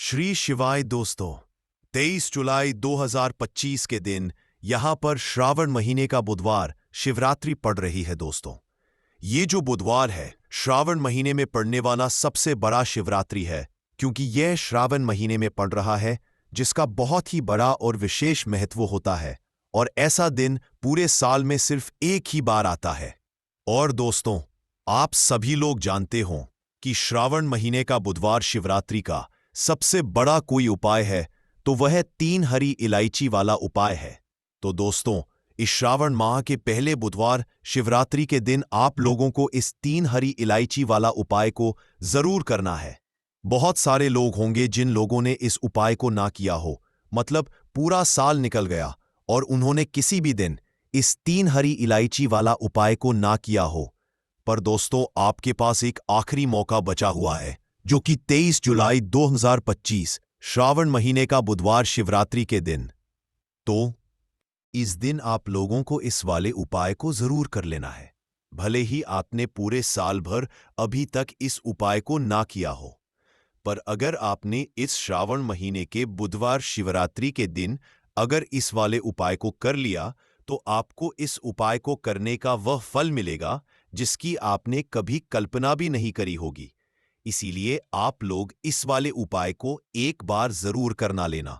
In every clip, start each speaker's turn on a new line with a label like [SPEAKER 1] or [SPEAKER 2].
[SPEAKER 1] श्री शिवाय दोस्तों, 23 जुलाई 2025 के दिन यहां पर श्रावण महीने का बुधवार शिवरात्रि पड़ रही है। दोस्तों, ये जो बुधवार है श्रावण महीने में पड़ने वाला सबसे बड़ा शिवरात्रि है, क्योंकि यह श्रावण महीने में पड़ रहा है जिसका बहुत ही बड़ा और विशेष महत्व होता है। और ऐसा दिन पूरे साल में सिर्फ एक ही बार आता है। और दोस्तों, आप सभी लोग जानते हो कि श्रावण महीने का बुधवार शिवरात्रि का सबसे बड़ा कोई उपाय है तो वह 3 हरी इलायची वाला उपाय है। तो दोस्तों, इस श्रावण माह के पहले बुधवार शिवरात्रि के दिन आप लोगों को इस 3 हरी इलायची वाला उपाय को जरूर करना है। बहुत सारे लोग होंगे जिन लोगों ने इस उपाय को ना किया हो, मतलब पूरा साल निकल गया और उन्होंने किसी भी दिन इस 3 हरी इलायची वाला उपाय को ना किया हो। पर दोस्तों, आपके पास एक आखिरी मौका बचा हुआ है, जो कि 23 जुलाई 2025 श्रावण महीने का बुधवार शिवरात्रि के दिन। तो इस दिन आप लोगों को इस वाले उपाय को जरूर कर लेना है, भले ही आपने पूरे साल भर अभी तक इस उपाय को ना किया हो। पर अगर आपने इस श्रावण महीने के बुधवार शिवरात्रि के दिन अगर इस वाले उपाय को कर लिया, तो आपको इस उपाय को करने का वह फल मिलेगा जिसकी आपने कभी कल्पना भी नहीं करी होगी। इसीलिए आप लोग इस वाले उपाय को एक बार जरूर करना लेना,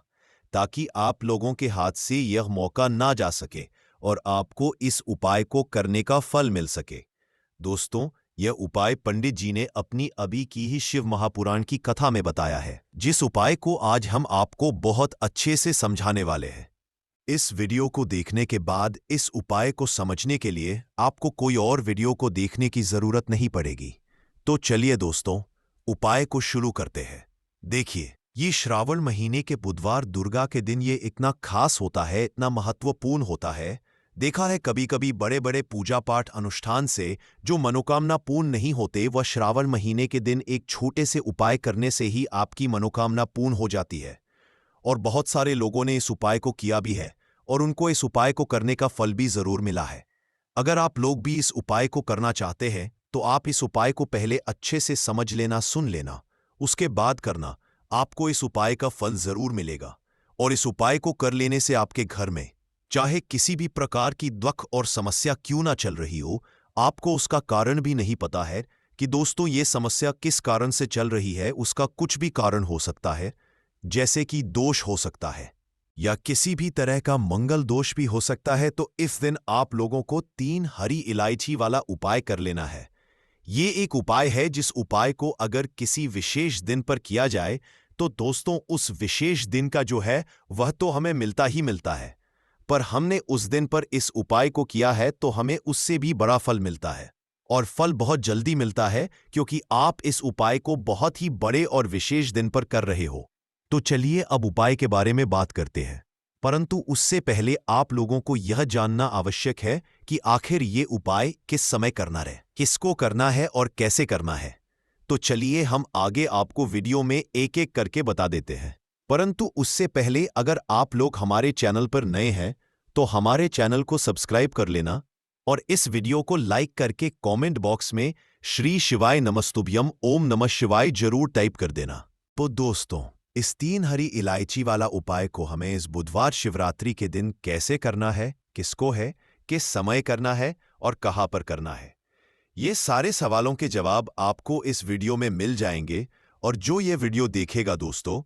[SPEAKER 1] ताकि आप लोगों के हाथ से यह मौका ना जा सके और आपको इस उपाय को करने का फल मिल सके। दोस्तों, यह उपाय पंडित जी ने अपनी अभी की ही शिव महापुराण की कथा में बताया है, जिस उपाय को आज हम आपको बहुत अच्छे से समझाने वाले हैं। इस वीडियो को देखने के बाद इस उपाय को समझने के लिए आपको कोई और वीडियो को देखने की जरूरत नहीं पड़ेगी। तो चलिए दोस्तों, उपाय को शुरू करते हैं। देखिए, ये श्रावण महीने के बुधवार दुर्गा के दिन ये इतना खास होता है, इतना महत्वपूर्ण होता है। देखा है कभी कभी बड़े बड़े पूजा पाठ अनुष्ठान से जो मनोकामना पूर्ण नहीं होते, वह श्रावण महीने के दिन एक छोटे से उपाय करने से ही आपकी मनोकामना पूर्ण हो जाती है। और बहुत सारे लोगों ने इस उपाय को किया भी है और उनको इस उपाय को करने का फल भी जरूर मिला है। अगर आप लोग भी इस उपाय को करना चाहते हैं तो आप इस उपाय को पहले अच्छे से समझ लेना, सुन लेना, उसके बाद करना। आपको इस उपाय का फल जरूर मिलेगा। और इस उपाय को कर लेने से आपके घर में चाहे किसी भी प्रकार की दुख और समस्या क्यों ना चल रही हो, आपको उसका कारण भी नहीं पता है कि दोस्तों ये समस्या किस कारण से चल रही है। उसका कुछ भी कारण हो सकता है, जैसे कि दोष हो सकता है या किसी भी तरह का मंगल दोष भी हो सकता है। तो इस दिन आप लोगों को 3 हरी इलायची वाला उपाय कर लेना है। ये एक उपाय है जिस उपाय को अगर किसी विशेष दिन पर किया जाए तो दोस्तों उस विशेष दिन का जो है वह तो हमें मिलता ही मिलता है, पर हमने उस दिन पर इस उपाय को किया है तो हमें उससे भी बड़ा फल मिलता है। और फल बहुत जल्दी मिलता है क्योंकि आप इस उपाय को बहुत ही बड़े और विशेष दिन पर कर रहे हो। तो चलिए अब उपाय के बारे में बात करते हैं, परंतु उससे पहले आप लोगों को यह जानना आवश्यक है कि आखिर ये उपाय किस समय करना है, किसको करना है और कैसे करना है। तो चलिए हम आगे आपको वीडियो में एक एक करके बता देते हैं। परंतु उससे पहले अगर आप लोग हमारे चैनल पर नए हैं तो हमारे चैनल को सब्सक्राइब कर लेना और इस वीडियो को लाइक करके कमेंट बॉक्स में श्री शिवाय नमस्तुभ्यम ओम नमः शिवाय जरूर टाइप कर देना। तो दोस्तों, इस 3 हरी इलायची वाला उपाय को हमें इस बुधवार शिवरात्रि के दिन कैसे करना है, किसको है, किस समय करना है और कहां पर करना है, ये सारे सवालों के जवाब आपको इस वीडियो में मिल जाएंगे। और जो ये वीडियो देखेगा दोस्तों,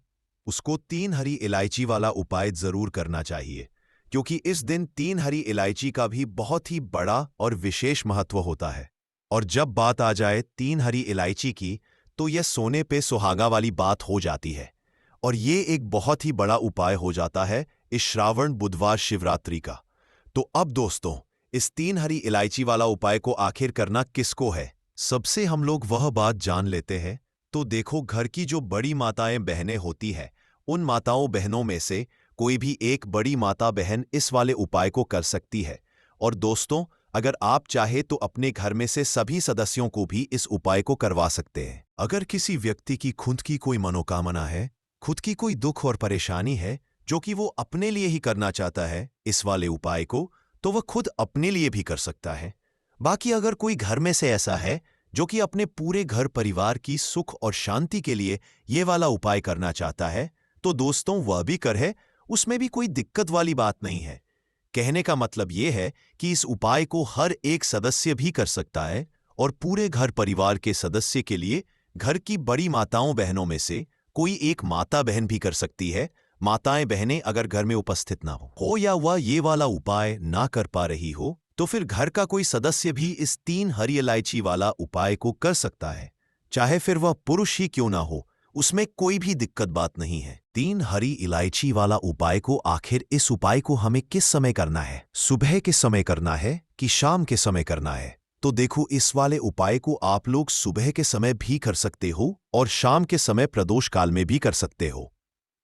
[SPEAKER 1] उसको 3 हरी इलायची वाला उपाय जरूर करना चाहिए, क्योंकि इस दिन 3 हरी इलायची का भी बहुत ही बड़ा और विशेष महत्व होता है। और जब बात आ जाए 3 हरी इलायची की, तो यह सोने पे सुहागा वाली बात हो जाती है और ये एक बहुत ही बड़ा उपाय हो जाता है इस श्रावण बुधवार शिवरात्रि का। तो अब दोस्तों, इस 3 हरी इलायची वाला उपाय को आखिर करना किसको है, सबसे हम लोग वह बात जान लेते हैं। तो देखो, घर की जो बड़ी माताएं बहनें होती है, उन माताओं बहनों में से कोई भी एक बड़ी माता बहन इस वाले उपाय को कर सकती है। और दोस्तों, अगर आप चाहे तो अपने घर में से सभी सदस्यों को भी इस उपाय को करवा सकते हैं। अगर किसी व्यक्ति की खुद की कोई मनोकामना है, खुद की कोई दुख और परेशानी है जो कि वो अपने लिए ही करना चाहता है इस वाले उपाय को, तो वह खुद अपने लिए भी कर सकता है। बाकी अगर कोई घर में से ऐसा है जो कि अपने पूरे घर परिवार की सुख और शांति के लिए ये वाला उपाय करना चाहता है, तो दोस्तों वह भी कर है, उसमें भी कोई दिक्कत वाली बात नहीं है। कहने का मतलब ये है कि इस उपाय को हर एक सदस्य भी कर सकता है और पूरे घर परिवार के सदस्य के लिए घर की बड़ी माताओं बहनों में से कोई एक माता बहन भी कर सकती है। माताएं बहनें अगर घर में उपस्थित ना हो या वह ये वाला उपाय ना कर पा रही हो, तो फिर घर का कोई सदस्य भी इस 3 हरी इलायची वाला उपाय को कर सकता है, चाहे फिर वह पुरुष ही क्यों ना हो, उसमें कोई भी दिक्कत बात नहीं है। 3 हरी इलायची वाला उपाय को आखिर इस उपाय को हमें किस समय करना है? सुबह के समय करना है कि शाम के समय करना है? तो देखो, इस वाले उपाय को आप लोग सुबह के समय भी कर सकते हो और शाम के समय प्रदोष काल में भी कर सकते हो।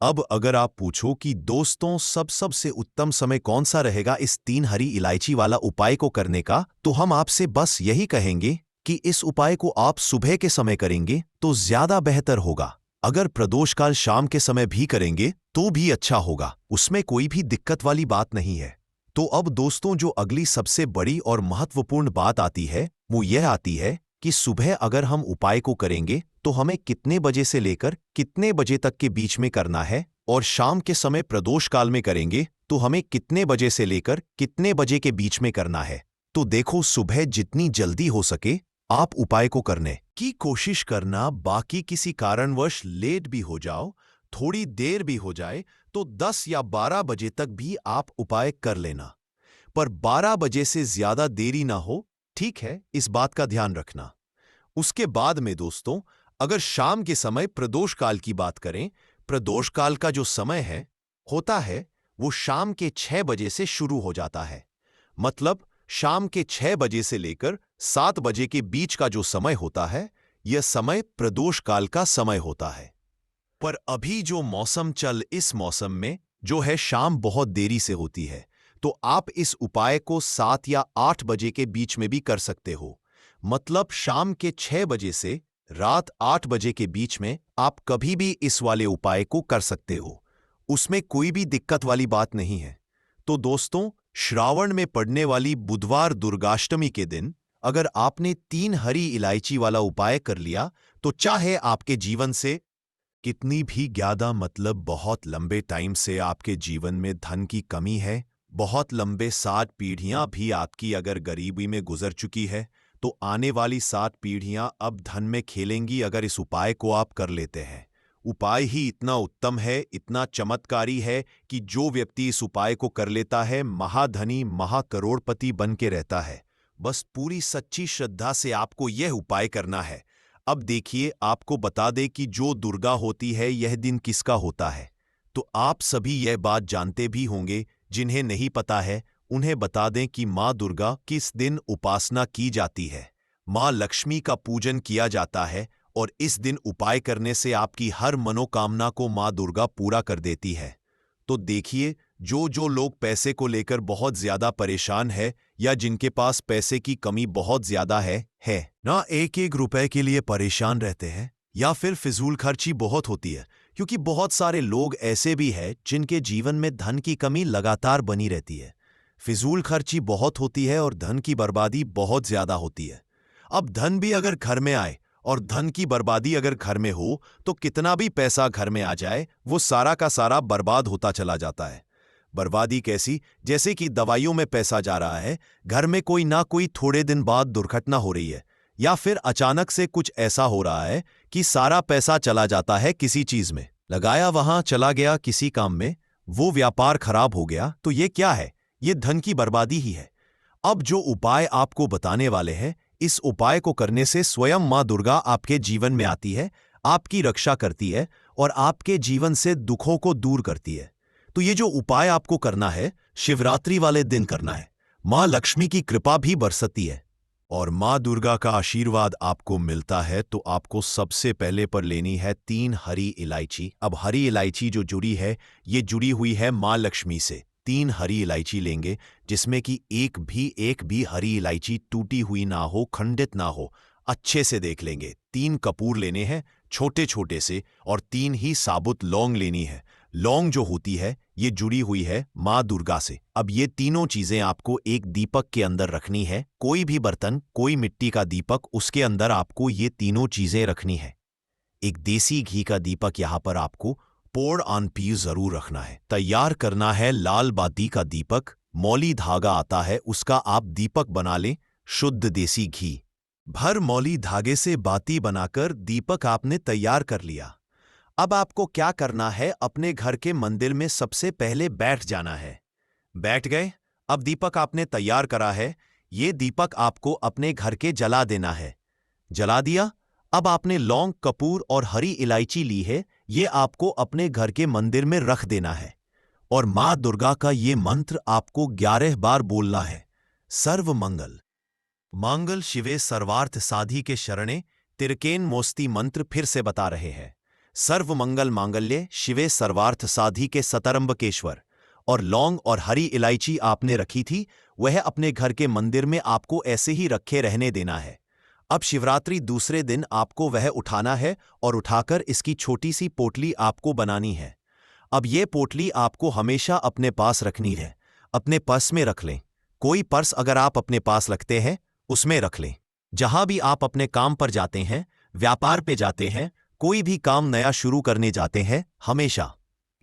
[SPEAKER 1] अब अगर आप पूछो कि दोस्तों सबसे उत्तम समय कौन सा रहेगा इस 3 हरी इलायची वाला उपाय को करने का, तो हम आपसे बस यही कहेंगे कि इस उपाय को आप सुबह के समय करेंगे तो ज्यादा बेहतर होगा। अगर प्रदोष काल शाम के समय भी करेंगे तो भी अच्छा होगा, उसमें कोई भी दिक्कत वाली बात नहीं है। तो अब दोस्तों, जो अगली सबसे बड़ी और महत्वपूर्ण बात आती है वो यह आती है कि सुबह अगर हम उपाय को करेंगे तो हमें कितने बजे से लेकर कितने बजे तक के बीच में करना है, और शाम के समय प्रदोष काल में करेंगे तो हमें कितने बजे से लेकर कितने बजे के बीच में करना है। तो देखो, सुबह जितनी जल्दी हो सके आप उपाय को करने की कोशिश करना। बाकी किसी कारणवश लेट भी हो जाओ, थोड़ी देर भी हो जाए, तो 10 या 12 बजे तक भी आप उपाय कर लेना, पर 12 बजे से ज्यादा देरी ना हो, ठीक है? इस बात का ध्यान रखना। उसके बाद में दोस्तों, अगर शाम के समय प्रदोष काल की बात करें, प्रदोष काल का जो समय होता है वो शाम के 6 बजे से शुरू हो जाता है। मतलब शाम के 6 बजे से लेकर 7 बजे के बीच का जो समय होता है, यह समय प्रदोष काल का समय होता है। पर अभी जो मौसम इस मौसम में जो है शाम बहुत देरी से होती है, तो आप इस उपाय को 7 या 8 बजे के बीच में भी कर सकते हो। मतलब शाम के 6 बजे से रात 8 बजे के बीच में आप कभी भी इस वाले उपाय को कर सकते हो, उसमें कोई भी दिक्कत वाली बात नहीं है। तो दोस्तों, श्रावण में पड़ने वाली बुधवार दुर्गाष्टमी के दिन अगर आपने 3 हरी इलायची वाला उपाय कर लिया, तो चाहे आपके जीवन से कितनी भी ज्यादा, मतलब बहुत लंबे टाइम से आपके जीवन में धन की कमी है, बहुत लंबे 7 पीढ़ियां भी आपकी अगर गरीबी में गुजर चुकी है, तो आने वाली 7 पीढ़ियां अब धन में खेलेंगी अगर इस उपाय को आप कर लेते हैं। उपाय ही इतना उत्तम है, इतना चमत्कारी है कि जो व्यक्ति इस उपाय को कर लेता है महाधनी महाकरोड़पति बन के रहता है। बस पूरी सच्ची श्रद्धा से आपको यह उपाय करना है। अब देखिए, आपको बता दे कि जो दुर्गा होती है यह दिन किसका होता है, तो आप सभी यह बात जानते भी होंगे। जिन्हें नहीं पता है उन्हें बता दें कि माँ दुर्गा किस दिन उपासना की जाती है। माँ लक्ष्मी का पूजन किया जाता है और इस दिन उपाय करने से आपकी हर मनोकामना को माँ दुर्गा पूरा कर देती है। तो देखिए, जो लोग पैसे को लेकर बहुत ज्यादा परेशान है या जिनके पास पैसे की कमी बहुत ज्यादा है ना, एक एक रुपए के लिए परेशान रहते हैं, या फिर फिजूल खर्ची बहुत होती है, क्योंकि बहुत सारे लोग ऐसे भी हैं जिनके जीवन में धन की कमी लगातार बनी रहती है। फिजूल खर्ची बहुत होती है और धन की बर्बादी बहुत ज्यादा होती है। अब धन भी अगर घर में आए और धन की बर्बादी अगर घर में हो, तो कितना भी पैसा घर में आ जाए वो सारा का सारा बर्बाद होता चला जाता है। बर्बादी कैसी? जैसे कि दवाइयों में पैसा जा रहा है, घर में कोई ना कोई थोड़े दिन बाद दुर्घटना हो रही है, या फिर अचानक से कुछ ऐसा हो रहा है कि सारा पैसा चला जाता है किसी चीज में, लगाया वहां चला गया किसी काम में, वो व्यापार खराब हो गया, तो ये क्या है? ये धन की बर्बादी ही है। अब जो उपाय आपको बताने वाले हैं, इस उपाय को करने से स्वयं मां दुर्गा आपके जीवन में आती है, आपकी रक्षा करती है और आपके जीवन से दुखों को दूर करती है। तो ये जो उपाय आपको करना है, शिवरात्रि वाले दिन करना है। मां लक्ष्मी की कृपा भी बरसती है और मां दुर्गा का आशीर्वाद आपको मिलता है। तो आपको सबसे पहले पर लेनी है 3 हरी इलायची। अब हरी इलायची जो जुड़ी है, ये जुड़ी हुई है मां लक्ष्मी से। 3 हरी इलायची लेंगे, जिसमें कि एक भी हरी इलायची टूटी हुई ना हो, खंडित ना हो, अच्छे से देख लेंगे। 3 कपूर लेने हैं छोटे छोटे से, और 3 ही साबुत लौंग लेनी है। लौंग जो होती है ये जुड़ी हुई है माँ दुर्गा से। अब ये तीनों चीजें आपको एक दीपक के अंदर रखनी है। कोई भी बर्तन, कोई मिट्टी का दीपक, उसके अंदर आपको ये तीनों चीजें रखनी है। एक देसी घी का दीपक यहां पर आपको पोड़ ऑन पी जरूर रखना है। तैयार करना है लाल बाती का दीपक। मौली धागा आता है, उसका आप दीपक बना लें। शुद्ध देसी घी भर मौली धागे से बाती बनाकर दीपक आपने तैयार कर लिया। अब आपको क्या करना है, अपने घर के मंदिर में सबसे पहले बैठ जाना है। बैठ गए? अब दीपक आपने तैयार करा है, ये दीपक आपको अपने घर के जला देना है। जला दिया? अब आपने लौंग, कपूर और हरी इलायची ली है, ये आपको अपने घर के मंदिर में रख देना है। और मां दुर्गा का ये मंत्र आपको 11 बार बोलना है। सर्व मंगल मांगल शिवे सर्वार्थ साधी के शरणे तिरकेन मोस्ती मंत्र फिर से बता रहे हैं। सर्व मंगल मांगल्य शिवे सर्वार्थ साधी के सतरंबकेश्वर। और लौंग और हरी इलायची आपने रखी थी, वह अपने घर के मंदिर में आपको ऐसे ही रखे रहने देना है। अब शिवरात्रि दूसरे दिन आपको वह उठाना है और उठाकर इसकी छोटी सी पोटली आपको बनानी है। अब ये पोटली आपको हमेशा अपने पास रखनी है। अपने पर्स में रख लें। कोई पर्स अगर आप अपने पास रखते हैं, उसमें रख लें। जहां भी आप अपने काम पर जाते हैं, व्यापार पे जाते हैं, कोई भी काम नया शुरू करने जाते हैं, हमेशा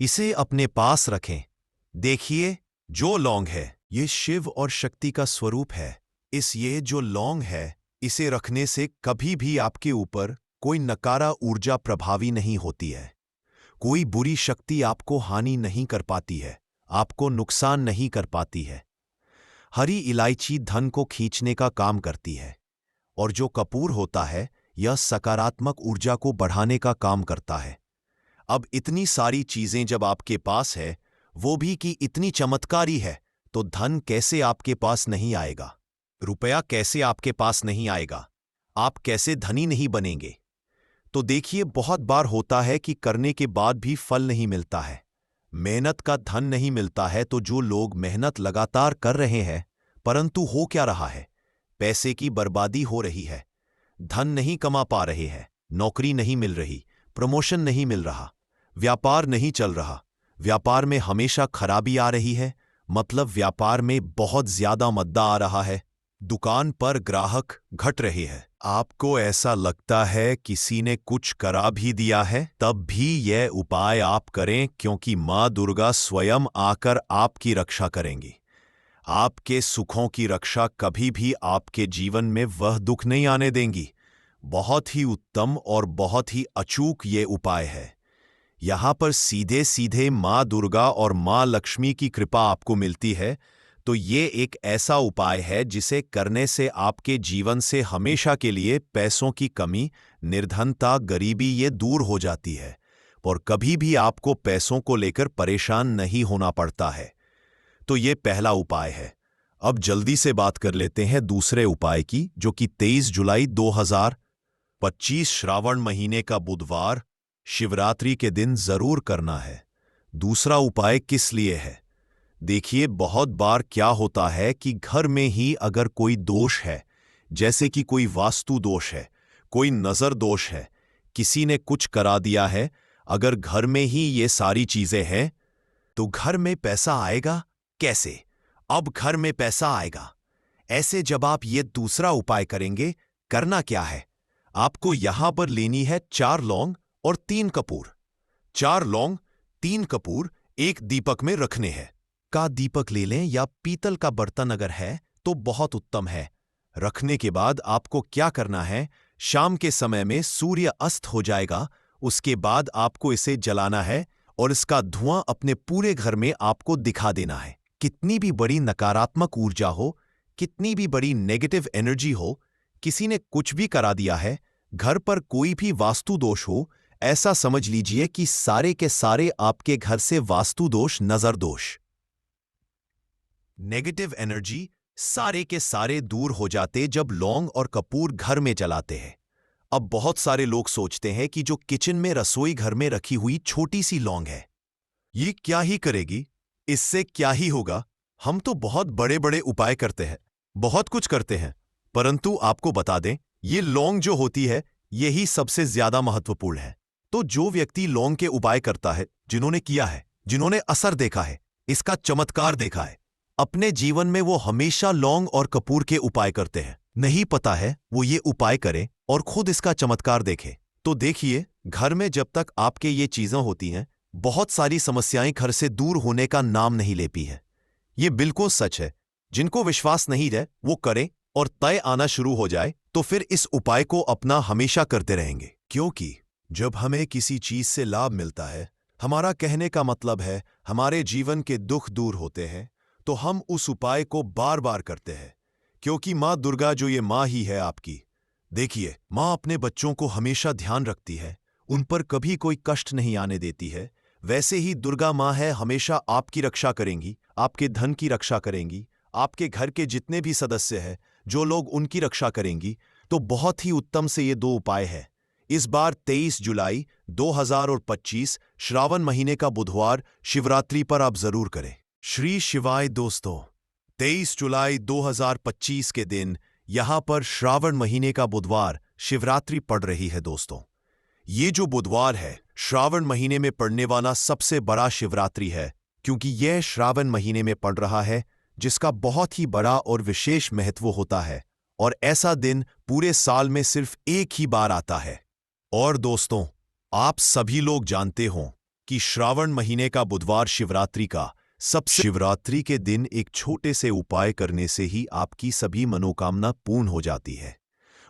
[SPEAKER 1] इसे अपने पास रखें। देखिए, जो लौंग है ये शिव और शक्ति का स्वरूप है। ये जो लौंग है, इसे रखने से कभी भी आपके ऊपर कोई नकारा ऊर्जा प्रभावी नहीं होती है। कोई बुरी शक्ति आपको हानि नहीं कर पाती है, आपको नुकसान नहीं कर पाती है। हरी इलायची धन को खींचने का काम करती है। और जो कपूर होता है, यह सकारात्मक ऊर्जा को बढ़ाने का काम करता है। अब इतनी सारी चीजें जब आपके पास है, वो भी कि इतनी चमत्कारी है, तो धन कैसे आपके पास नहीं आएगा? रुपया कैसे आपके पास नहीं आएगा? आप कैसे धनी नहीं बनेंगे? तो देखिए, बहुत बार होता है कि करने के बाद भी फल नहीं मिलता है, मेहनत का धन नहीं मिलता है। तो जो लोग मेहनत लगातार कर रहे हैं, परंतु हो क्या रहा है? पैसे की बर्बादी हो रही है, धन नहीं कमा पा रहे हैं, नौकरी नहीं मिल रही, प्रमोशन नहीं मिल रहा, व्यापार नहीं चल रहा, व्यापार में हमेशा खराबी आ रही है, मतलब व्यापार में बहुत ज्यादा मद्दा आ रहा है, दुकान पर ग्राहक घट रहे हैं। आपको ऐसा लगता है किसी ने कुछ करा भी दिया है, तब भी यह उपाय आप करें, क्योंकि मां दुर्गा स्वयं आकर आपकी रक्षा करेंगी। आपके सुखों की रक्षा कभी भी आपके जीवन में वह दुख नहीं आने देंगी। बहुत ही उत्तम और बहुत ही अचूक ये उपाय है। यहां पर सीधे सीधे मां दुर्गा और मां लक्ष्मी की कृपा आपको मिलती है। तो ये एक ऐसा उपाय है जिसे करने से आपके जीवन से हमेशा के लिए पैसों की कमी, निर्धनता, गरीबी ये दूर हो जाती है और कभी भी आपको पैसों को लेकर परेशान नहीं होना पड़ता है। तो ये पहला उपाय है। अब जल्दी से बात कर लेते हैं दूसरे उपाय की, जो कि 23 जुलाई 2025 श्रावण महीने का बुधवार शिवरात्रि के दिन जरूर करना है। दूसरा उपाय किस लिए है? देखिए, बहुत बार क्या होता है कि घर में ही अगर कोई दोष है, जैसे कि कोई वास्तु दोष है, कोई नजर दोष है, किसी ने कुछ करा दिया है, अगर घर में ही ये सारी चीजें हैं, तो घर में पैसा आएगा कैसे? अब घर में पैसा आएगा ऐसे जब आप ये दूसरा उपाय करेंगे। करना क्या है? आपको यहां पर लेनी है 4 लौंग और 3 कपूर। 4 लौंग, 3 कपूर एक दीपक में रखने हैं। का दीपक ले लें या पीतल का बर्तन अगर है तो बहुत उत्तम है। रखने के बाद आपको क्या करना है, शाम के समय में सूर्य अस्त हो जाएगा, उसके बाद आपको इसे जलाना है और इसका धुआं अपने पूरे घर में आपको दिखा देना है। कितनी भी बड़ी नकारात्मक ऊर्जा हो, कितनी भी बड़ी नेगेटिव एनर्जी हो, किसी ने कुछ भी करा दिया है, घर पर कोई भी वास्तु दोष हो, ऐसा समझ लीजिए कि सारे के सारे आपके घर से वास्तु दोष, नजर दोष, नेगेटिव एनर्जी सारे के सारे दूर हो जाते जब लौंग और कपूर घर में जलाते हैं। अब बहुत सारे लोग सोचते हैं कि जो किचन में, रसोई घर में रखी हुई छोटी सी लौंग है, ये क्या ही करेगी, इससे क्या ही होगा। हम तो बहुत बड़े बड़े उपाय करते हैं, बहुत कुछ करते हैं, परंतु आपको बता दें, ये लौंग जो होती है यही सबसे ज्यादा महत्वपूर्ण है। तो जो व्यक्ति लौंग के उपाय करता है, जिन्होंने किया है, जिन्होंने असर देखा है, इसका चमत्कार देखा है, अपने जीवन में वो हमेशा लौंग और कपूर के उपाय करते हैं। नहीं पता है वो ये उपाय करें और खुद इसका चमत्कार देखें। तो देखिए, घर में जब तक आपके ये चीजें होती हैं, बहुत सारी समस्याएं घर से दूर होने का नाम नहीं लेती हैं। ये बिल्कुल सच है। जिनको विश्वास नहीं है वो करें, और तय आना शुरू हो जाए तो फिर इस उपाय को अपना हमेशा करते रहेंगे। क्योंकि जब हमें किसी चीज से लाभ मिलता है, हमारा कहने का मतलब है हमारे जीवन के दुख दूर होते हैं, तो हम उस उपाय को बार बार करते हैं। क्योंकि माँ दुर्गा जो ये माँ ही है आपकी, देखिए, माँ अपने बच्चों को हमेशा ध्यान रखती है, उन पर कभी कोई कष्ट नहीं आने देती है। वैसे ही दुर्गा माँ है, हमेशा आपकी रक्षा करेंगी, आपके धन की रक्षा करेंगी, आपके घर के जितने भी सदस्य हैं, जो लोग उनकी रक्षा करेंगी। तो बहुत ही उत्तम से ये दो उपाय है। इस बार 23 जुलाई 2025 श्रावण महीने का बुधवार शिवरात्रि पर आप जरूर करें। श्री शिवाय दोस्तों, 23 जुलाई 2025 के दिन यहां पर श्रावण महीने का बुधवार शिवरात्रि पड़ रही है दोस्तों। ये जो बुधवार है, श्रावण महीने में पड़ने वाला सबसे बड़ा शिवरात्रि है, क्योंकि यह श्रावण महीने में पड़ रहा है, जिसका बहुत ही बड़ा और विशेष महत्व होता है। और ऐसा दिन पूरे साल में सिर्फ एक ही बार आता है। और दोस्तों, आप सभी लोग जानते हो कि श्रावण महीने का बुधवार शिवरात्रि का सबसे शिवरात्रि के दिन एक छोटे से उपाय करने से ही आपकी सभी मनोकामना पूर्ण हो जाती है।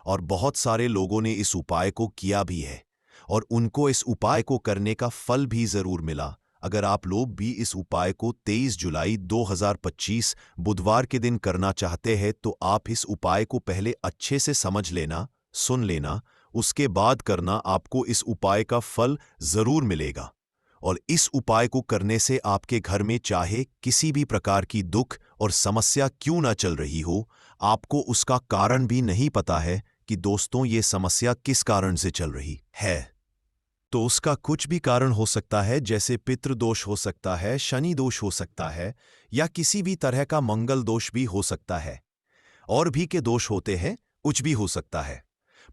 [SPEAKER 1] और बहुत सारे लोगों ने इस उपाय को किया भी है, और उनको इस उपाय को करने का फल भी जरूर मिला। अगर आप लोग भी इस उपाय को 23 जुलाई 2025 बुधवार के दिन करना चाहते हैं, तो आप इस उपाय को पहले अच्छे से समझ लेना, सुन लेना, उसके बाद करना। आपको इस उपाय का फल जरूर मिलेगा। और इस उपाय को करने से आपके घर में चाहे किसी भी प्रकार की दुख और समस्या क्यों ना चल रही हो, आपको उसका कारण भी नहीं पता है कि दोस्तों ये समस्या किस कारण से चल रही है। तो उसका कुछ भी कारण हो सकता है, जैसे पितृदोष हो सकता है, शनि दोष हो सकता है, या किसी भी तरह का मंगल दोष भी हो सकता है। और भी के दोष होते हैं, कुछ भी हो सकता है।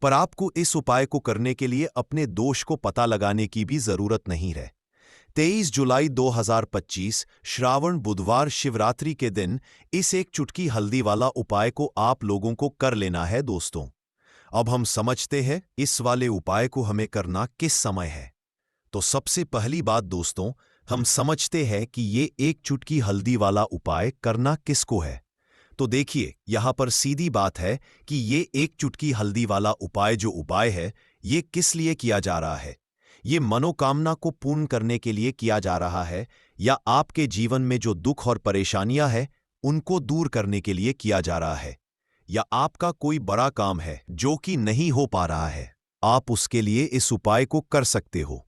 [SPEAKER 1] पर आपको इस उपाय को करने के लिए अपने दोष को पता लगाने की भी जरूरत नहीं है। 23 जुलाई 2025 श्रावण बुधवार शिवरात्रि के दिन इस एक चुटकी हल्दी वाला उपाय को आप लोगों को कर लेना है दोस्तों। अब हम समझते हैं इस वाले उपाय को हमें करना किस समय है। तो सबसे पहली बात दोस्तों, हम समझते हैं कि ये एक चुटकी हल्दी वाला उपाय करना किसको है। तो देखिए, यहां पर सीधी बात है कि ये एक चुटकी हल्दी वाला उपाय जो उपाय है, ये किस लिए किया जा रहा है। ये मनोकामना को पूर्ण करने के लिए किया जा रहा है, या आपके जीवन में जो दुख और परेशानियां हैं उनको दूर करने के लिए किया जा रहा है, या आपका कोई बड़ा काम है जो कि नहीं हो पा रहा है, आप उसके लिए इस उपाय को कर सकते हो।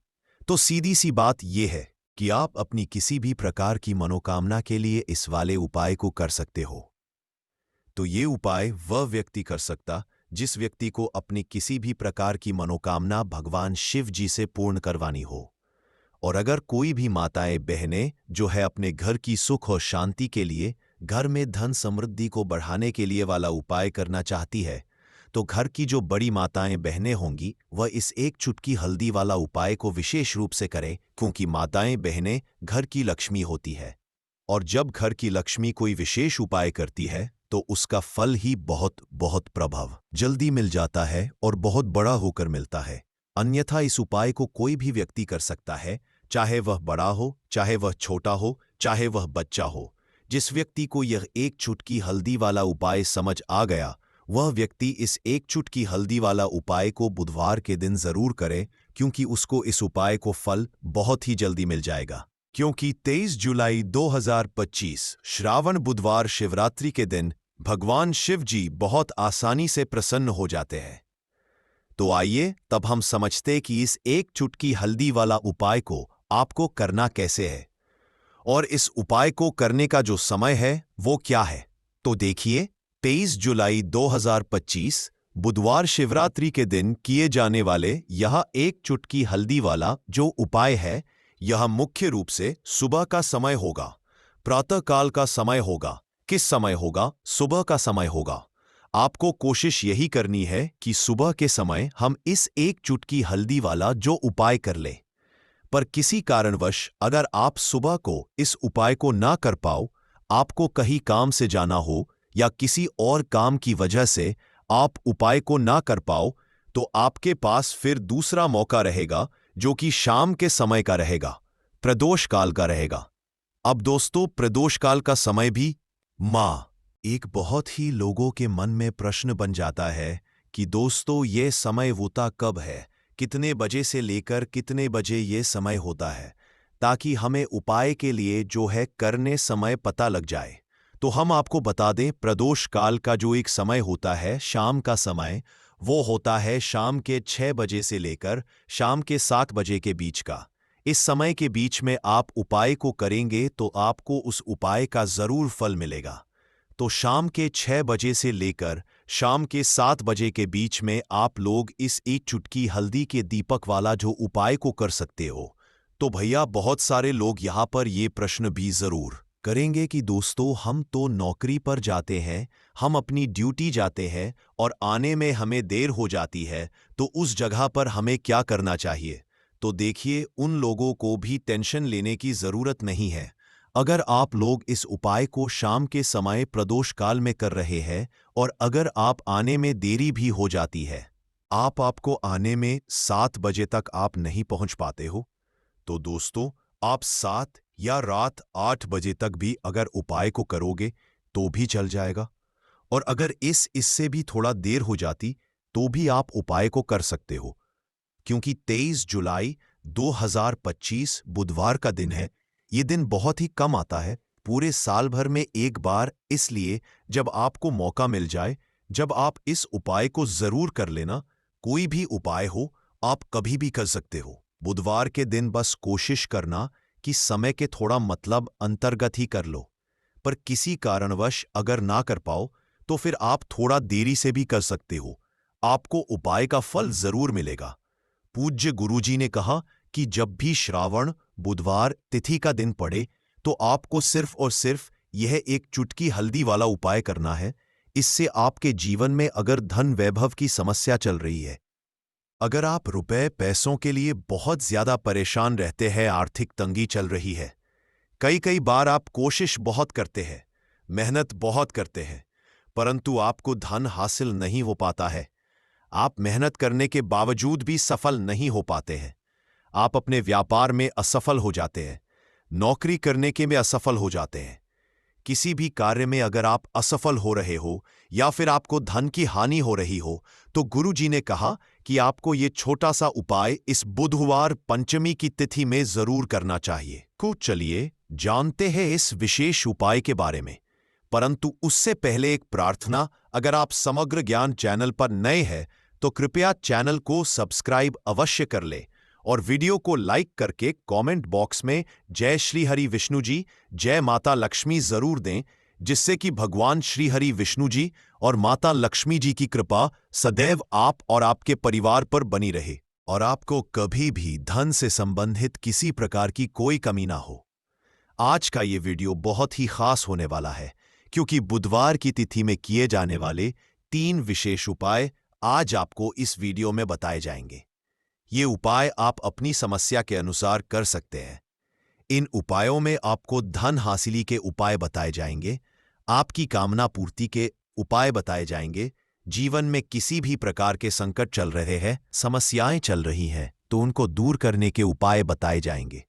[SPEAKER 1] तो सीधी सी बात यह है कि आप अपनी किसी भी प्रकार की मनोकामना के लिए इस वाले उपाय को कर सकते हो। तो ये उपाय वह व्यक्ति कर सकता जिस व्यक्ति को अपनी किसी भी प्रकार की मनोकामना भगवान शिव जी से पूर्ण करवानी हो। और अगर कोई भी माताएं बहनें जो है अपने घर की सुख और शांति के लिए, घर में धन समृद्धि को बढ़ाने के लिए वाला उपाय करना चाहती है, तो घर की जो बड़ी माताएं बहनें होंगी वह इस एक चुटकी हल्दी वाला उपाय को विशेष रूप से करें, क्योंकि माताएं बहनें घर की लक्ष्मी होती है। और जब घर की लक्ष्मी कोई विशेष उपाय करती है तो उसका फल ही बहुत बहुत प्रभाव जल्दी मिल जाता है और बहुत बड़ा होकर मिलता है। अन्यथा इस उपाय को कोई भी व्यक्ति कर सकता है, चाहे वह बड़ा हो, चाहे वह छोटा हो, चाहे वह बच्चा हो। जिस व्यक्ति को यह एक चुटकी हल्दी वाला उपाय समझ आ गया, वह व्यक्ति इस एक चुटकी हल्दी वाला उपाय को बुधवार के दिन जरूर करे, क्योंकि उसको इस उपाय को फल बहुत ही जल्दी मिल जाएगा। क्योंकि 23 जुलाई 2025 श्रावण बुधवार शिवरात्रि के दिन भगवान शिव जी बहुत आसानी से प्रसन्न हो जाते हैं। तो आइए तब हम समझते कि इस एक चुटकी हल्दी वाला उपाय को आपको करना कैसे है, और इस उपाय को करने का जो समय है वो क्या है। तो देखिए, 23 जुलाई 2025 बुधवार शिवरात्रि के दिन किए जाने वाले यह एक चुटकी हल्दी वाला जो उपाय है, यह मुख्य रूप से सुबह का समय होगा, प्रातःकाल का समय होगा। किस समय होगा? सुबह का समय होगा। आपको कोशिश यही करनी है कि सुबह के समय हम इस एक चुटकी हल्दी वाला जो उपाय कर लें। पर किसी कारणवश अगर आप सुबह को इस उपाय को ना कर पाओ, आपको कहीं काम से जाना हो या किसी और काम की वजह से आप उपाय को ना कर पाओ, तो आपके पास फिर दूसरा मौका रहेगा जो कि शाम के समय का रहेगा, प्रदोष काल का रहेगा। अब दोस्तों, प्रदोष काल का समय भी एक बहुत ही लोगों के मन में प्रश्न बन जाता है कि दोस्तों ये समय होता कब है, कितने बजे से लेकर कितने बजे ये समय होता है, ताकि हमें उपाय के लिए जो है करने समय पता लग जाए। तो हम आपको बता दें, प्रदोष काल का जो एक समय होता है, शाम का समय, वो होता है शाम के 6 बजे से लेकर शाम के 7 बजे के बीच का। इस समय के बीच में आप उपाय को करेंगे तो आपको उस उपाय का जरूर फल मिलेगा। तो शाम के 6 बजे से लेकर शाम के 7 बजे के बीच में आप लोग इस एक चुटकी हल्दी के दीपक वाला जो उपाय को कर सकते हो। तो भैया, बहुत सारे लोग यहाँ पर ये प्रश्न भी जरूर करेंगे कि दोस्तों हम तो नौकरी पर जाते हैं, हम अपनी ड्यूटी जाते हैं और आने में हमें देर हो जाती है, तो उस जगह पर हमें क्या करना चाहिए? तो देखिए, उन लोगों को भी टेंशन लेने की जरूरत नहीं है। अगर आप लोग इस उपाय को शाम के समय प्रदोष काल में कर रहे हैं और अगर आप आने में देरी भी हो जाती है, आपको आने में 7 बजे तक आप नहीं पहुंच पाते हो, तो दोस्तों आप 7 या रात 8 बजे तक भी अगर उपाय को करोगे तो भी चल जाएगा। और अगर इससे भी थोड़ा देर हो जाती तो भी आप उपाय को कर सकते हो, क्योंकि 23 जुलाई 2025 बुधवार का दिन है। ये दिन बहुत ही कम आता है, पूरे साल भर में एक बार, इसलिए जब आपको मौका मिल जाए, जब आप इस उपाय को जरूर कर लेना। कोई भी उपाय हो, आप कभी भी कर सकते हो। बुधवार के दिन बस कोशिश करना कि समय के थोड़ा मतलब अंतर्गत ही कर लो, पर किसी कारणवश अगर ना कर पाओ तो फिर आप थोड़ा देरी से भी कर सकते हो, आपको उपाय का फल जरूर मिलेगा। पूज्य गुरुजी ने कहा कि जब भी श्रावण बुधवार तिथि का दिन पड़े तो आपको सिर्फ और सिर्फ यह एक चुटकी हल्दी वाला उपाय करना है। इससे आपके जीवन में अगर धन वैभव की समस्या चल रही है, अगर आप रुपए पैसों के लिए बहुत ज्यादा परेशान रहते हैं, आर्थिक तंगी चल रही है, कई बार आप कोशिश बहुत करते हैं, मेहनत बहुत करते हैं, परंतु आपको धन हासिल नहीं हो पाता है, आप मेहनत करने के बावजूद भी सफल नहीं हो पाते हैं, आप अपने व्यापार में असफल हो जाते हैं, नौकरी करने के में असफल हो जाते हैं, किसी भी कार्य में अगर आप असफल हो रहे हो या फिर आपको धन की हानि हो रही हो, तो गुरुजी ने कहा कि आपको ये छोटा सा उपाय इस बुधवार पंचमी की तिथि में जरूर करना चाहिए। तो चलिए जानते हैं इस विशेष उपाय के बारे में, परंतु उससे पहले एक प्रार्थना। अगर आप समग्र ज्ञान चैनल पर नए हैं तो कृपया चैनल को सब्सक्राइब अवश्य कर ले और वीडियो को लाइक करके कमेंट बॉक्स में जय श्री हरि विष्णु जी, जय माता लक्ष्मी जरूर दें, जिससे कि भगवान श्री हरि विष्णु जी और माता लक्ष्मी जी की कृपा सदैव आप और आपके परिवार पर बनी रहे और आपको कभी भी धन से संबंधित किसी प्रकार की कोई कमी ना हो। आज का ये वीडियो बहुत ही खास होने वाला है, क्योंकि बुधवार की तिथि में किए जाने वाले 3 विशेष उपाय आज आपको इस वीडियो में बताए जाएंगे। ये उपाय आप अपनी समस्या के अनुसार कर सकते हैं। इन उपायों में आपको धन हासिली के उपाय बताए जाएंगे, आपकी कामना पूर्ति के उपाय बताए जाएंगे, जीवन में किसी भी प्रकार के संकट चल रहे हैं, समस्याएं चल रही हैं, तो उनको दूर करने के उपाय बताए जाएंगे।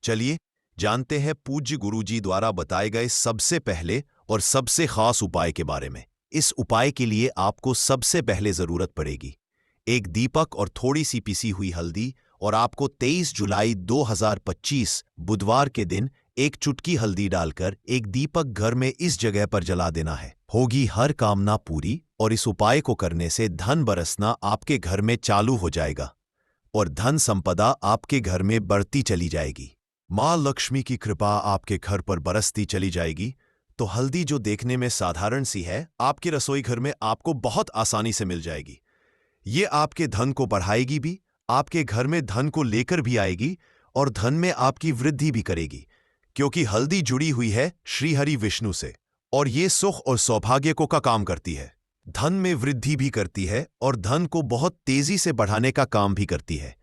[SPEAKER 1] चलिए जानते हैं पूज्य गुरुजी द्वारा बताए गए सबसे पहले और सबसे खास उपाय के बारे में। इस उपाय के लिए आपको सबसे पहले जरूरत पड़ेगी एक दीपक और थोड़ी सी पिसी हुई हल्दी, और आपको 23 जुलाई 2025 बुधवार के दिन एक चुटकी हल्दी डालकर एक दीपक घर में इस जगह पर जला देना है। होगी हर कामना पूरी और इस उपाय को करने से धन बरसना आपके घर में चालू हो जाएगा और धन संपदा आपके घर में बढ़ती चली जाएगी। मां लक्ष्मी की कृपा आपके घर पर बरसती चली जाएगी। तो हल्दी जो देखने में साधारण सी है, आपके रसोई घर में आपको बहुत आसानी से मिल जाएगी। ये आपके धन को बढ़ाएगी भी, आपके घर में धन को लेकर भी आएगी और धन में आपकी वृद्धि भी करेगी, क्योंकि हल्दी जुड़ी हुई है श्री हरि विष्णु से और ये सुख और सौभाग्य को का काम करती है, धन में वृद्धि भी करती है और धन को बहुत तेजी से बढ़ाने का काम भी करती है।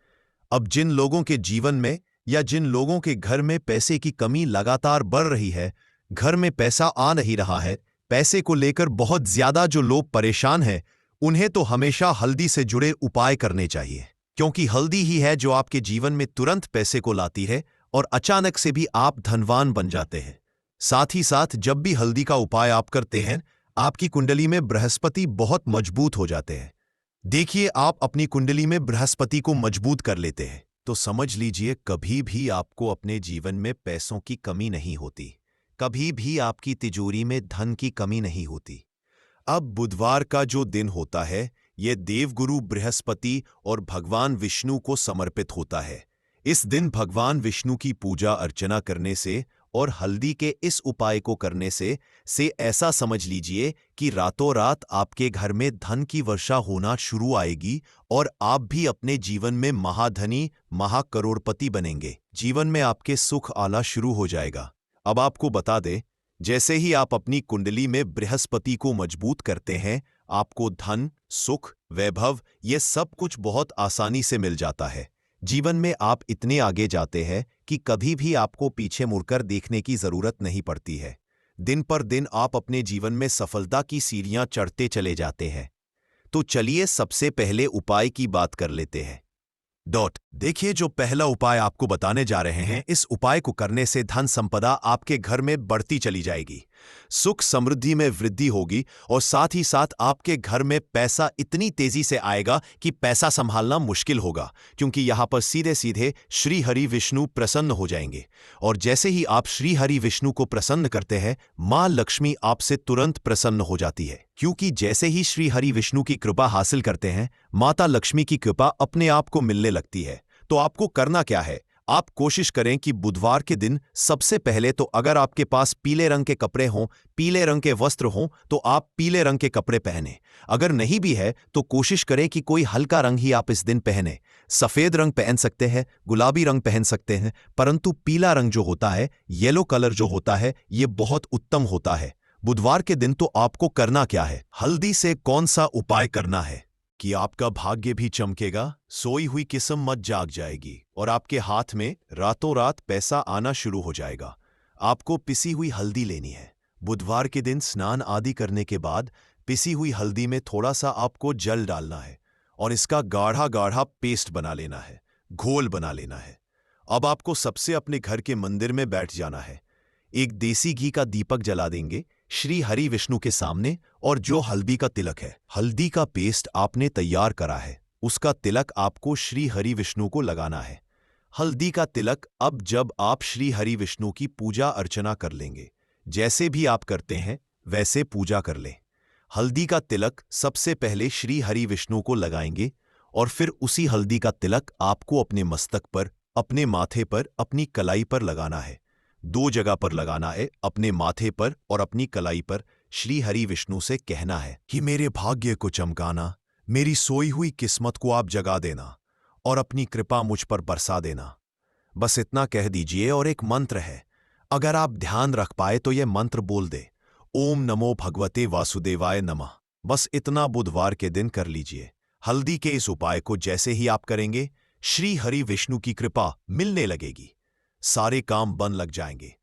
[SPEAKER 1] अब जिन लोगों के जीवन में या जिन लोगों के घर में पैसे की कमी लगातार बढ़ रही है, घर में पैसा आ नहीं रहा है, पैसे को लेकर बहुत ज्यादा जो लोग परेशान हैं, उन्हें तो हमेशा हल्दी से जुड़े उपाय करने चाहिए, क्योंकि हल्दी ही है जो आपके जीवन में तुरंत पैसे को लाती है और अचानक से भी आप धनवान बन जाते हैं। साथ ही साथ जब भी हल्दी का उपाय आप करते हैं, आपकी कुंडली में बृहस्पति बहुत मजबूत हो जाते हैं। देखिए, आप अपनी कुंडली में बृहस्पति को मजबूत कर लेते हैं तो समझ लीजिए कभी भी आपको अपने जीवन में पैसों की कमी नहीं होती, कभी भी आपकी तिजोरी में धन की कमी नहीं होती। अब बुधवार का जो दिन होता है, यह देवगुरु बृहस्पति और भगवान विष्णु को समर्पित होता है। इस दिन भगवान विष्णु की पूजा अर्चना करने से और हल्दी के इस उपाय को करने से ऐसा समझ लीजिए कि रातों रात आपके घर में धन की वर्षा होना शुरू आएगी और आप भी अपने जीवन में महाधनी, महाकरोड़पति बनेंगे। जीवन में आपके सुख आना शुरू हो जाएगा। अब आपको बता दें, जैसे ही आप अपनी कुंडली में बृहस्पति को मजबूत करते हैं, आपको धन, सुख, वैभव ये सब कुछ बहुत आसानी से मिल जाता है। जीवन में आप इतने आगे जाते हैं कि कभी भी आपको पीछे मुड़कर देखने की जरूरत नहीं पड़ती है। दिन पर दिन आप अपने जीवन में सफलता की सीढ़ियां चढ़ते चले जाते हैं। तो चलिए सबसे पहले उपाय की बात कर लेते हैं। देखिए, जो पहला उपाय आपको बताने जा रहे हैं, इस उपाय को करने से धन संपदा आपके घर में बढ़ती चली जाएगी, सुख समृद्धि में वृद्धि होगी और साथ ही साथ आपके घर में पैसा इतनी तेजी से आएगा कि पैसा संभालना मुश्किल होगा, क्योंकि यहां पर सीधे सीधे श्री हरि विष्णु प्रसन्न हो जाएंगे। और जैसे ही आप श्री हरि विष्णु को प्रसन्न करते हैं, मां लक्ष्मी आपसे तुरंत प्रसन्न हो जाती है, क्योंकि जैसे ही श्री हरि विष्णु की कृपा हासिल करते हैं, माता लक्ष्मी की कृपा अपने आप को मिलने लगती है। तो आपको करना क्या है? आप कोशिश करें कि बुधवार के दिन सबसे पहले तो अगर आपके पास पीले रंग के कपड़े हों, पीले रंग के वस्त्र हों, तो आप पीले रंग के कपड़े पहने। अगर नहीं भी है तो कोशिश करें कि कोई हल्का रंग ही आप इस दिन पहने। सफेद रंग पहन सकते हैं, गुलाबी रंग पहन सकते हैं, परंतु पीला रंग जो होता है, येलो कलर जो होता है, ये बहुत उत्तम होता है। बुधवार के दिन तो आपको करना क्या है? हल्दी से कौन सा उपाय करना है कि आपका भाग्य भी चमकेगा, सोई हुई किस्मत जाग जाएगी और आपके हाथ में रातों रात पैसा आना शुरू हो जाएगा। आपको पिसी हुई हल्दी लेनी है। बुधवार के दिन स्नान आदि करने के बाद पिसी हुई हल्दी में थोड़ा सा आपको जल डालना है और इसका गाढ़ा गाढ़ा पेस्ट बना लेना है, घोल बना लेना है। अब आपको सबसे अपने घर के मंदिर में बैठ जाना है। एक देसी घी का दीपक जला देंगे श्री हरि विष्णु के सामने, और जो हल्दी का तिलक है, हल्दी का पेस्ट आपने तैयार करा है, उसका तिलक आपको श्री हरि विष्णु को लगाना है। हल्दी का तिलक अब जब आप श्री हरि विष्णु की पूजा अर्चना कर लेंगे, जैसे भी आप करते हैं वैसे पूजा कर लें। हल्दी का तिलक सबसे पहले श्री हरि विष्णु को लगाएंगे और फिर उसी हल्दी का तिलक आपको अपने मस्तक पर, अपने माथे पर, अपनी कलाई पर लगाना है। 2 जगह पर लगाना है, अपने माथे पर और अपनी कलाई पर। श्री हरि विष्णु से कहना है कि मेरे भाग्य को चमकाना, मेरी सोई हुई किस्मत को आप जगा देना और अपनी कृपा मुझ पर बरसा देना। बस इतना कह दीजिए। और एक मंत्र है, अगर आप ध्यान रख पाए तो यह मंत्र बोल दे, ओम नमो भगवते वासुदेवाय नमः। बस इतना बुधवार के दिन कर लीजिए। हल्दी के इस उपाय को जैसे ही आप करेंगे, श्री हरि विष्णु की कृपा मिलने लगेगी, सारे काम बन लग जाएंगे।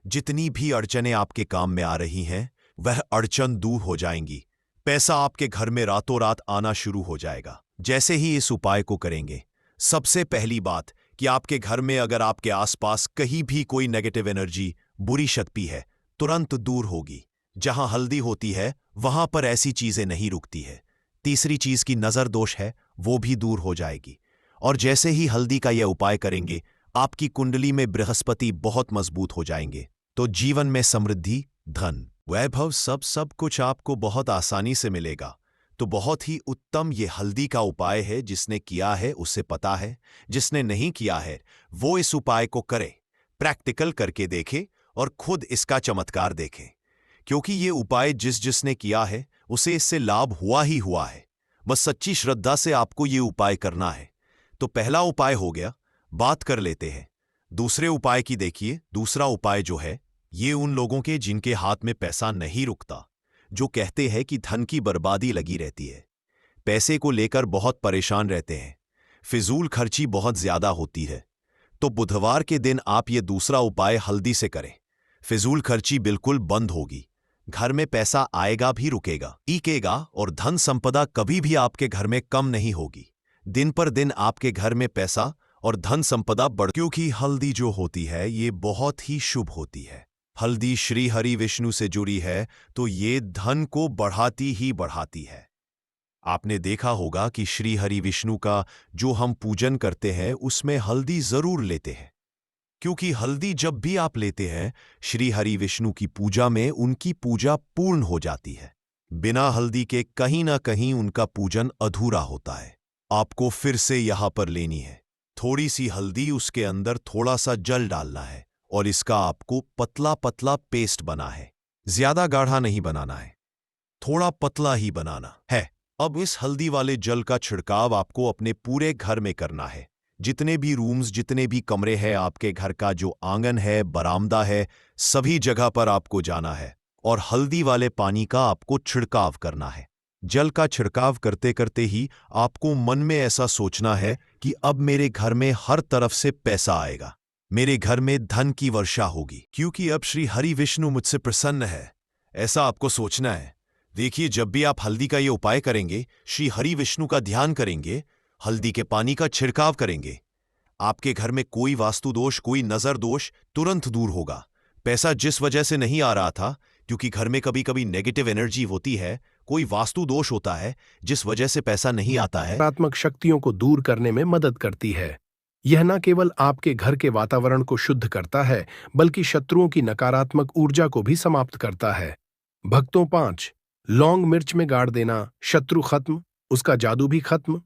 [SPEAKER 1] जितनी भी अड़चनें आपके काम में आ रही हैं, वह अड़चन दूर हो जाएंगी। पैसा आपके घर में रातों रात आना शुरू हो जाएगा जैसे ही इस उपाय को करेंगे। सबसे पहली बात कि आपके घर में अगर आपके आसपास कहीं भी कोई नेगेटिव एनर्जी, बुरी शक्ति है, तुरंत दूर होगी। जहां हल्दी होती है वहां पर ऐसी चीजें नहीं रुकती है। तीसरी चीज की नजर दोष है, वो भी दूर हो जाएगी। और जैसे ही हल्दी का यह उपाय करेंगे, आपकी कुंडली में बृहस्पति बहुत मजबूत हो जाएंगे। तो जीवन में समृद्धि, धन, वैभव सब कुछ आपको बहुत आसानी से मिलेगा। तो बहुत ही उत्तम ये हल्दी का उपाय है। जिसने किया है उसे पता है, जिसने नहीं किया है वो इस उपाय को करे, प्रैक्टिकल करके देखे और खुद इसका चमत्कार देखे। क्योंकि ये उपाय जिसने किया है उसे इससे लाभ हुआ ही हुआ है। बस सच्ची श्रद्धा से आपको ये उपाय करना है। तो पहला उपाय हो गया, बात कर लेते हैं दूसरे उपाय की। देखिए, दूसरा उपाय जो है, ये उन लोगों के जिनके हाथ में पैसा नहीं रुकता, जो कहते हैं कि धन की बर्बादी लगी रहती है, पैसे को लेकर बहुत परेशान रहते हैं, फिजूल खर्ची बहुत ज्यादा होती है, तो बुधवार के दिन आप ये दूसरा उपाय हल्दी से करें। फिजूल खर्ची बिल्कुल बंद होगी, घर में पैसा आएगा भी रुकेगा, टिकेगा और धन संपदा कभी भी आपके घर में कम नहीं होगी। दिन पर दिन आपके घर में पैसा और धन संपदा बढ़, क्योंकि हल्दी जो होती है ये बहुत ही शुभ होती है। हल्दी श्री हरि विष्णु से जुड़ी है तो ये धन को बढ़ाती ही बढ़ाती है। आपने देखा होगा कि श्री हरि विष्णु का जो हम पूजन करते हैं उसमें हल्दी जरूर लेते हैं, क्योंकि हल्दी जब भी आप लेते हैं श्री हरि विष्णु की पूजा में उनकी पूजा पूर्ण हो जाती है। बिना हल्दी के कहीं ना कहीं उनका पूजन अधूरा होता है। आपको फिर से यहां पर लेनी है थोड़ी सी हल्दी, उसके अंदर थोड़ा सा जल डालना है और इसका आपको पतला पतला पेस्ट बना है। ज्यादा गाढ़ा नहीं बनाना है, थोड़ा पतला ही बनाना है। अब इस हल्दी वाले जल का छिड़काव आपको अपने पूरे घर में करना है। जितने भी रूम्स, जितने भी कमरे हैं आपके घर का, जो आंगन है, बरामदा है, सभी जगह पर आपको जाना है और हल्दी वाले पानी का आपको छिड़काव करना है। जल का छिड़काव करते करते ही आपको मन में ऐसा सोचना है कि अब मेरे घर में हर तरफ से पैसा आएगा, मेरे घर में धन की वर्षा होगी, क्योंकि अब श्री हरि विष्णु मुझसे प्रसन्न है। ऐसा आपको सोचना है। देखिए, जब भी आप हल्दी का ये उपाय करेंगे, श्री हरि विष्णु का ध्यान करेंगे, हल्दी के पानी का छिड़काव करेंगे, आपके घर में कोई वास्तु दोष, कोई नजर दोष तुरंत दूर होगा। पैसा जिस वजह से नहीं आ रहा था, क्योंकि घर में कभी कभी नेगेटिव एनर्जी होती है, कोई वास्तु दोष होता है जिस वजह से पैसा नहीं आता है,
[SPEAKER 2] नकारात्मक शक्तियों को दूर करने में मदद करती है। यह न केवल आपके घर के वातावरण को शुद्ध करता है, बल्कि शत्रुओं की नकारात्मक ऊर्जा को भी समाप्त करता है। भक्तों, 5 लौंग मिर्च में गाड़ देना, शत्रु खत्म, उसका जादू भी खत्म।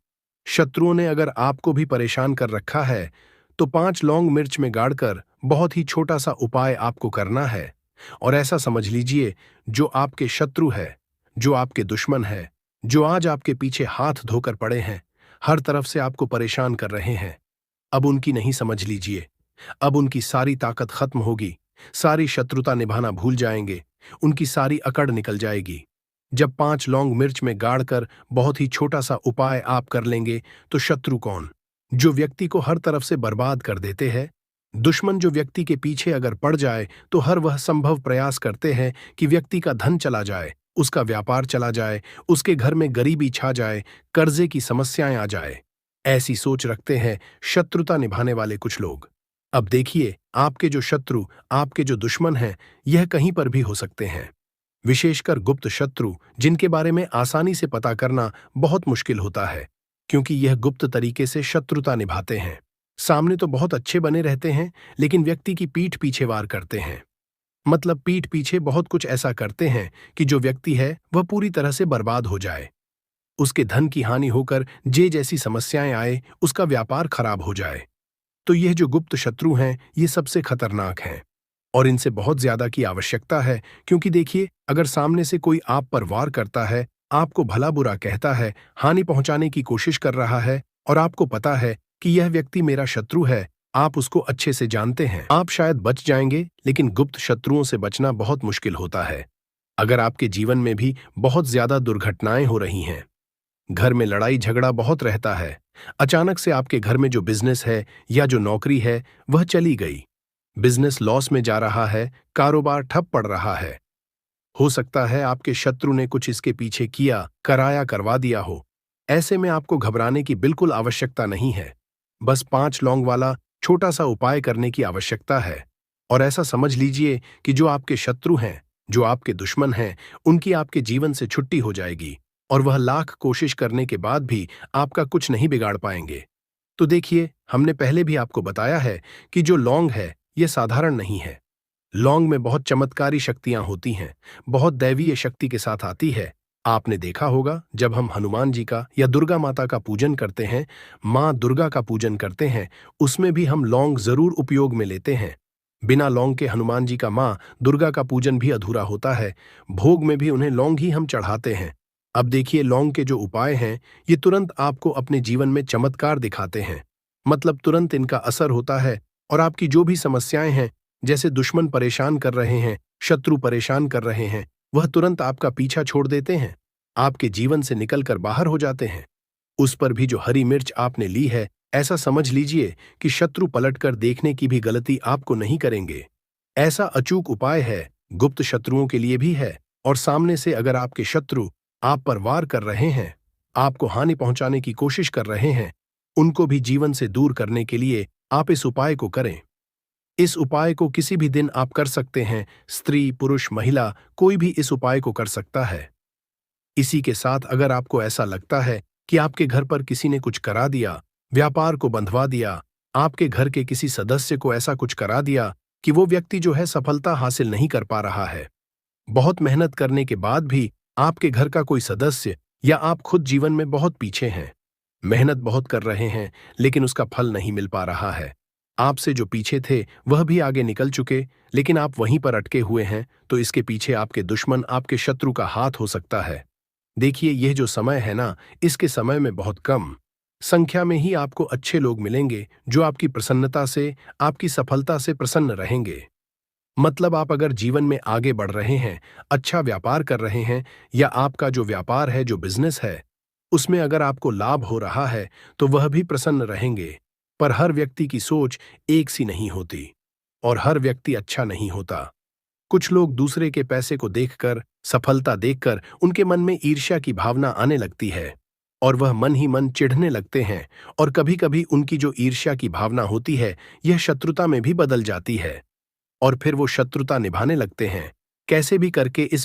[SPEAKER 2] शत्रुओं ने अगर आपको भी परेशान कर रखा है तो 5 लौंग मिर्च में गाड़कर बहुत ही छोटा सा उपाय आपको करना है। और ऐसा समझ लीजिए, जो आपके शत्रु है, जो आपके दुश्मन है, जो आज आपके पीछे हाथ धोकर पड़े हैं, हर तरफ से आपको परेशान कर रहे हैं, अब उनकी नहीं समझ लीजिए। अब उनकी सारी ताकत खत्म होगी, सारी शत्रुता निभाना भूल जाएंगे, उनकी सारी अकड़ निकल जाएगी। जब 5 लौंग मिर्च में गाड़कर बहुत ही छोटा सा उपाय आप कर लेंगे तो शत्रु कौन? जो व्यक्ति को हर तरफ से बर्बाद कर देते हैं, दुश्मन जो व्यक्ति के पीछे अगर पड़ जाए तो हर वह संभव प्रयास करते हैं कि व्यक्ति का धन चला जाए, उसका व्यापार चला जाए, उसके घर में गरीबी छा जाए, कर्जे की समस्याएं आ जाए। ऐसी सोच रखते हैं शत्रुता निभाने वाले कुछ लोग। अब देखिए, आपके जो शत्रु, आपके जो दुश्मन हैं, यह कहीं पर भी हो सकते हैं। विशेषकर गुप्त शत्रु, जिनके बारे में आसानी से पता करना बहुत मुश्किल होता है, क्योंकि यह गुप्त तरीके से शत्रुता निभाते हैं। सामने तो बहुत अच्छे बने रहते हैं, लेकिन व्यक्ति की पीठ पीछे वार करते हैं। मतलब पीठ पीछे बहुत कुछ ऐसा करते हैं कि जो व्यक्ति है वह पूरी तरह से बर्बाद हो जाए, उसके धन की हानि होकर जे जैसी समस्याएं आए, उसका व्यापार खराब हो जाए। तो यह जो गुप्त शत्रु हैं, ये सबसे खतरनाक हैं और इनसे बहुत ज्यादा की आवश्यकता है। क्योंकि देखिए, अगर सामने से कोई आप पर वार करता है, आपको भला बुरा कहता है, हानि पहुंचाने की कोशिश कर रहा है और आपको पता है कि यह व्यक्ति मेरा शत्रु है, आप उसको अच्छे से जानते हैं, आप शायद बच जाएंगे, लेकिन गुप्त शत्रुओं से बचना बहुत मुश्किल होता है। अगर आपके जीवन में भी बहुत ज्यादा दुर्घटनाएं हो रही हैं, घर में लड़ाई झगड़ा बहुत रहता है, अचानक से आपके घर में जो बिजनेस है या जो नौकरी है वह चली गई, बिजनेस लॉस में जा रहा है, कारोबार ठप पड़ रहा है, हो सकता है आपके शत्रु ने कुछ इसके पीछे किया, कराया, करवा दिया हो। ऐसे में आपको घबराने की बिल्कुल आवश्यकता नहीं है। बस 5 लौंग वाला छोटा सा उपाय करने की आवश्यकता है। और ऐसा समझ लीजिए कि जो आपके शत्रु हैं, जो आपके दुश्मन हैं, उनकी आपके जीवन से छुट्टी हो जाएगी और वह लाख कोशिश करने के बाद भी आपका कुछ नहीं बिगाड़ पाएंगे। तो देखिए, हमने पहले भी आपको बताया है कि जो लौंग है यह साधारण नहीं है। लौंग में बहुत चमत्कारी शक्तियां होती हैं, बहुत दैवीय शक्ति के साथ आती है। आपने देखा होगा, जब हम हनुमान जी का या दुर्गा माता का पूजन करते हैं, माँ दुर्गा का पूजन करते हैं, उसमें भी हम लौंग जरूर उपयोग में लेते हैं। बिना लौंग के हनुमान जी का, माँ दुर्गा का पूजन भी अधूरा होता है। भोग में भी उन्हें लौंग ही हम चढ़ाते हैं। अब देखिए, लौंग के जो उपाय हैं, ये तुरंत आपको अपने जीवन में चमत्कार दिखाते हैं। मतलब तुरंत इनका असर होता है और आपकी जो भी समस्याएं हैं, जैसे दुश्मन परेशान कर रहे हैं, शत्रु परेशान कर रहे हैं, वह तुरंत आपका पीछा छोड़ देते हैं, आपके जीवन से निकलकर बाहर हो जाते हैं। उस पर भी जो हरी मिर्च आपने ली है, ऐसा समझ लीजिए कि शत्रु पलटकर देखने की भी गलती आपको नहीं करेंगे। ऐसा अचूक उपाय है, गुप्त शत्रुओं के लिए भी है, और सामने से अगर आपके शत्रु आप पर वार कर रहे हैं, आपको हानि पहुंचाने की कोशिश कर रहे हैं, उनको भी जीवन से दूर करने के लिए आप इस उपाय को करें। इस उपाय को किसी भी दिन आप कर सकते हैं, स्त्री, पुरुष, महिला, कोई भी इस उपाय को कर सकता है। इसी के साथ अगर आपको ऐसा लगता है कि आपके घर पर किसी ने कुछ करा दिया, व्यापार को बंधवा दिया, आपके घर के किसी सदस्य को ऐसा कुछ करा दिया कि वो व्यक्ति जो है सफलता हासिल नहीं कर पा रहा है, बहुत मेहनत करने के बाद भी आपके घर का कोई सदस्य या आप खुद जीवन में बहुत पीछे हैं, मेहनत बहुत कर रहे हैं लेकिन उसका फल नहीं मिल पा रहा है, आपसे जो पीछे थे वह भी आगे निकल चुके लेकिन आप वहीं पर अटके हुए हैं, तो इसके पीछे आपके दुश्मन, आपके शत्रु का हाथ हो सकता है। देखिए, यह जो समय है ना, इसके समय में बहुत कम संख्या में ही आपको अच्छे लोग मिलेंगे जो आपकी प्रसन्नता से, आपकी सफलता से प्रसन्न रहेंगे। मतलब आप अगर जीवन में आगे बढ़ रहे हैं, अच्छा व्यापार कर रहे हैं, या आपका जो व्यापार है, जो बिजनेस है, उसमें अगर आपको लाभ हो रहा है तो वह भी प्रसन्न रहेंगे। पर हर व्यक्ति की सोच एक सी नहीं होती और हर व्यक्ति अच्छा नहीं होता। कुछ लोग दूसरे के पैसे को देखकर, सफलता देखकर उनके मन में ईर्ष्या की भावना आने लगती है और वह मन ही मन चिढ़ने लगते हैं, और कभी-कभी उनकी जो ईर्ष्या की भावना होती है यह शत्रुता में भी बदल जाती है और फिर वो शत्रुता निभाने लगते हैं। कैसे भी करके इस